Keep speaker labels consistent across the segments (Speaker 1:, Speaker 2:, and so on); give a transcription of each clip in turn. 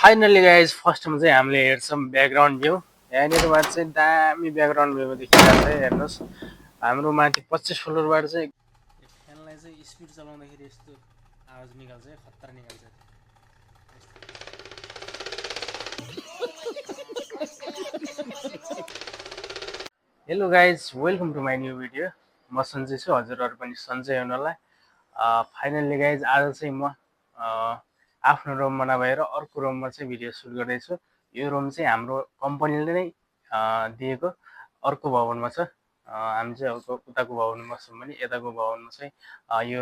Speaker 1: Finally guys फर्स्टमा चाहिँ हामीले हेर्छौँ ब्याकग्राउन्ड भ्यू। यहाँनिर चाहिँ दामी ब्याकग्राउन्ड भ्यू देखिरहेको छ। हेर्नुहोस् हाम्रो माथि 25 फ्लोरबाट चाहिँ फ्यानलाई चाहिँ स्पिड चलाउँदाखेरि यस्तो आवाज निकाल्छ, खतरा निकाल्छ। Hello guys, welcome to my new video. म सन्जय छु, हजुरहरू पनि सन्जय हुनुहोला। फाइनल्ली गाइज आज चाहिँ म आफ्नो रुममा नभएर अर्को रुममा चाहिँ भिडियो सुट गर्दैछु। यो रुम चाहिँ हाम्रो कम्पनीले नै दिएको अर्को भवनमा छ। हामी चाहिँ उताको भवनमा छौँ भने यताको भवनमा चाहिँ यो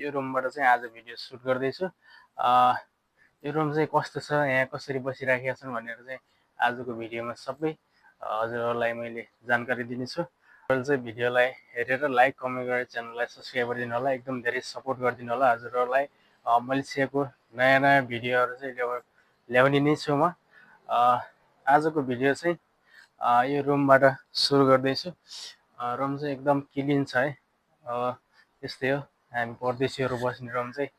Speaker 1: रुमबाट चाहिँ आज भिडियो सुट गर्दैछु। यो रुम चाहिँ कस्तो छ, यहाँ कसरी बसिराखेका छन् भनेर चाहिँ आजको भिडियोमा सबै हजुरहरूलाई मैले जानकारी दिनेछु। चाहिँ भिडियोलाई हेरेर लाइक कमेन्ट गरेर च्यानललाई सब्सक्राइब गरिदिनु होला। एकदम धेरै सपोर्ट गरिदिनु होला हजुरहरूलाई। मैले सिकेको नयाँ नयाँ भिडियोहरू चाहिँ ल्याउने नै छु म। आजको भिडियो चाहिँ यो रुमबाट सुरु गर्दैछु। रुम चाहिँ एकदम क्लिन छ है। यस्तै हो, हामी परदेशीहरू बस्ने रुम चाहिँ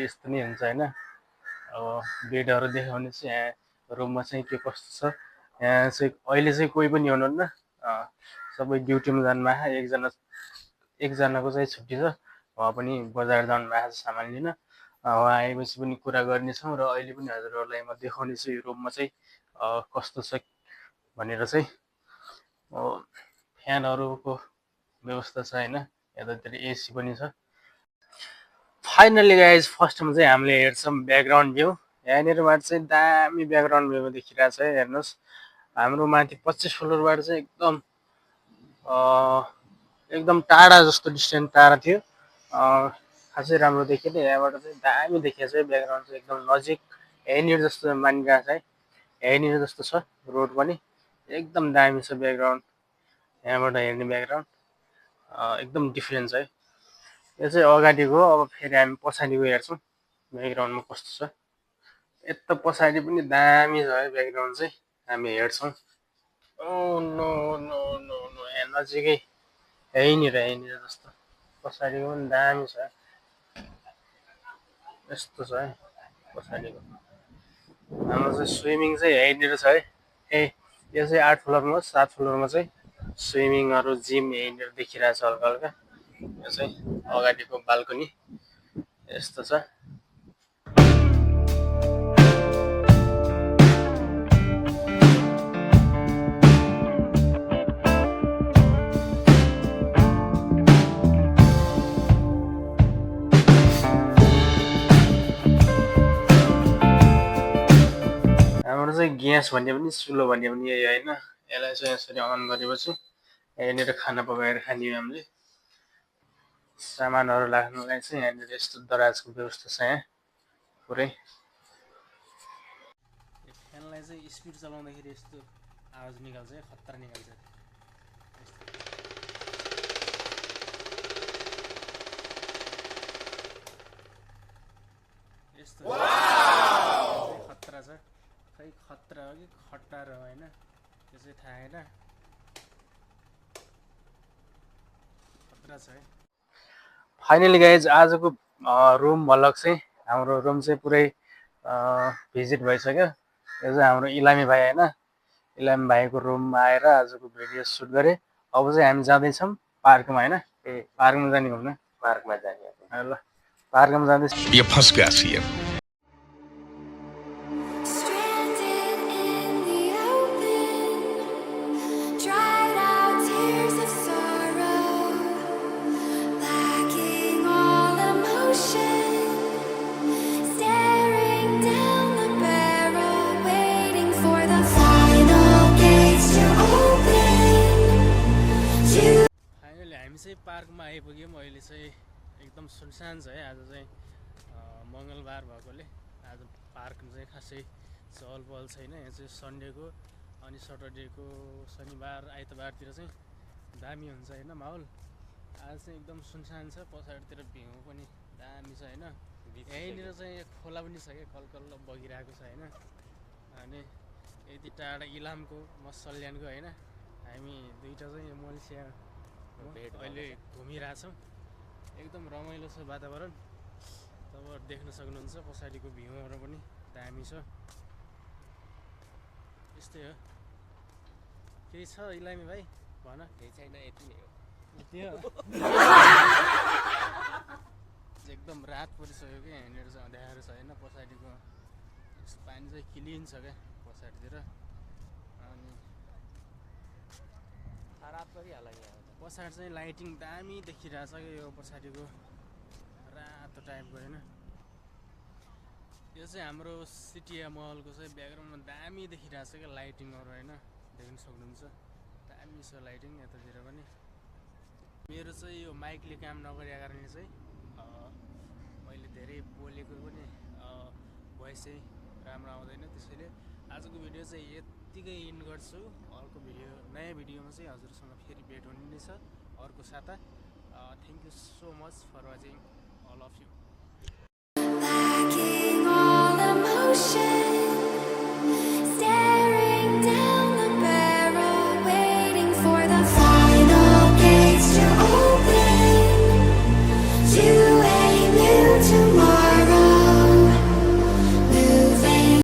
Speaker 1: यस्तो नै हुन्छ होइन। अब बेडहरू देखाउने चाहिँ यहाँ रुममा चाहिँ के कस्तो छ। यहाँ चाहिँ अहिले चाहिँ कोही पनि हुनुहुन्न, सबै ड्युटीमा जानुभएको। एकजनाको चाहिँ छुट्टी छ, उहाँ पनि बजार जानु भएको छ सामान लिन। उहाँ आएपछि पनि कुरा गर्नेछौँ र अहिले पनि हजुरहरूलाई म देखाउने छु यो रुममा चाहिँ कस्तो छ भनेर चाहिँ। फ्यानहरूको व्यवस्था छ होइन, यतातिर एसी पनि छ। फाइनल्ली गाइज फर्स्टमा चाहिँ हामीले हेर्छौँ ब्याकग्राउन्ड भ्यू। यहाँनिरबाट चाहिँ दामी ब्याकग्राउन्ड भ्यू देखिरहेको छ। हेर्नुहोस् हाम्रो माथि 25 फ्लोरबाट चाहिँ एकदम टाढा जस्तो डिस्टेन्स टाढा थियो। खासै राम्रो देखियो। यहाँबाट चाहिँ दामी देखिएको छ ब्याकग्राउन्ड चाहिँ एकदम नजिक, यहीँनिर जस्तो मानिरहेको छ है। यहीँनिर जस्तो छ रोड पनि, एकदम दामी छ ब्याकग्राउन्ड। यहाँबाट हेर्ने ब्याकग्राउन्ड एकदम डिफ्रेन्ट छ है। यो चाहिँ अगाडिको, अब फेरि हामी पछाडिको हेर्छौँ ब्याकग्राउन्डमा कस्तो छ। यता पछाडि पनि दामी छ है ब्याकग्राउन्ड चाहिँ, हामी हेर्छौँ। नो नो नो नो, यहाँ नजिकै यहीँनिर जस्तो पछाडिको पनि दामी छ। यस्तो छ है पछाडिको। हाम्रो चाहिँ स्विमिङ चाहिँ यहीँनिर छ है। यो चाहिँ 8 फ्लोरमा, 7 फ्लोरमा चाहिँ स्विमिङहरू जिम यहीँनिर देखिरहेको छ हल्का हल्का। यो चाहिँ अगाडिको बाल्कनी यस्तो छ। हाम्रो चाहिँ ग्यास भन्ने पनि चुलो भन्ने पनि यही होइन। यसलाई चाहिँ यसरी अन गरेपछि यहाँनिर खाना पकाएर खाने हामीले। सामानहरू राख्नलाई चाहिँ यहाँनिर यस्तो दराजको व्यवस्था छ यहाँ पुरै। फ्यानलाई चाहिँ स्पिड चलाउँदाखेरि यस्तो आवाज निकाल्छ, खतरा निकाल्छ। यस्तो खतरा छ। खै खतरा हो कि खटार हो होइन, त्यो चाहिँ थाहा होइन। खतरा छ है। फाइनली गाइज आजको रुम भ्लग चाहिँ, हाम्रो रुम चाहिँ पुरै भिजिट भइसक्यो। यो चाहिँ हाम्रो इलामी भाइ होइन, इलामी भाइको रुममा आएर आजको भिडियो सुट गरेँ। अब चाहिँ हामी जाँदैछौँ पार्कमा होइन। पार्कमा जाने घुम्न, पार्कमा जाने। ल पार्कमा जाँदैछ। पार्कमा आइपुग्यौँ। अहिले चाहिँ एकदम सुनसान छ है। आज चाहिँ मङ्गलबार भएकोले आज पार्क चाहिँ खासै चहल पहल छैन। यहाँ चाहिँ सन्डेको अनि सटरडेको, शनिबार आइतबारतिर चाहिँ दामी हुन्छ होइन माहौल। आज चाहिँ एकदम सुनसान छ। पछाडितिर भ्यू पनि दामी छ होइन। यहीँनिर चाहिँ खोला पनि छ क्या, कलकल्लो बगिरहेको छ होइन। अनि यति टाढा इलामको मसल्यानको होइन, हामी दुईवटा चाहिँ मलेसिया अहिले घुमिरहेछौँ। एकदम रमाइलो छ वातावरण। तपाईहरु देख्न सक्नुहुन्छ पछाडिको भ्यूहरू पनि दामी छ। यस्तै हो केही छ इलामी भाइ भन
Speaker 2: केही छैन यति नै हो
Speaker 1: यति हो एकदम रात परिसक्यो कि यहाँनिर चाहिँ अँध्यारो छ होइन पछाडिको पानी चाहिँ क्लिन छ क्या पछाडितिर अनि
Speaker 2: रात परिहाल्ला यहाँ
Speaker 1: पछाडि चाहिँ लाइटिङ दामी देखिरहेछ क्या यो पछाडिको रातो टाइपको होइन यो चाहिँ हाम्रो सिटिया महलको चाहिँ ब्याकग्राउन्डमा दामी देखिरहेछ क्या लाइटिङहरू होइन देख्न सक्नुहुन्छ दामी छ लाइटिङ यतातिर पनि मेरो चाहिँ यो माइकले काम नगरेको कारणले चाहिँ मैले धेरै बोलेको पनि भोइस चाहिँ राम्रो आउँदैन त्यसैले आजको भिडियो चाहिँ यत्तिकै इन्ड गर्छु अर्को भिडियो नयाँ भिडियोमा चाहिँ हजुरसँग फेरि भेट हुने नै छ अर्को साता thank you so much for watching all of you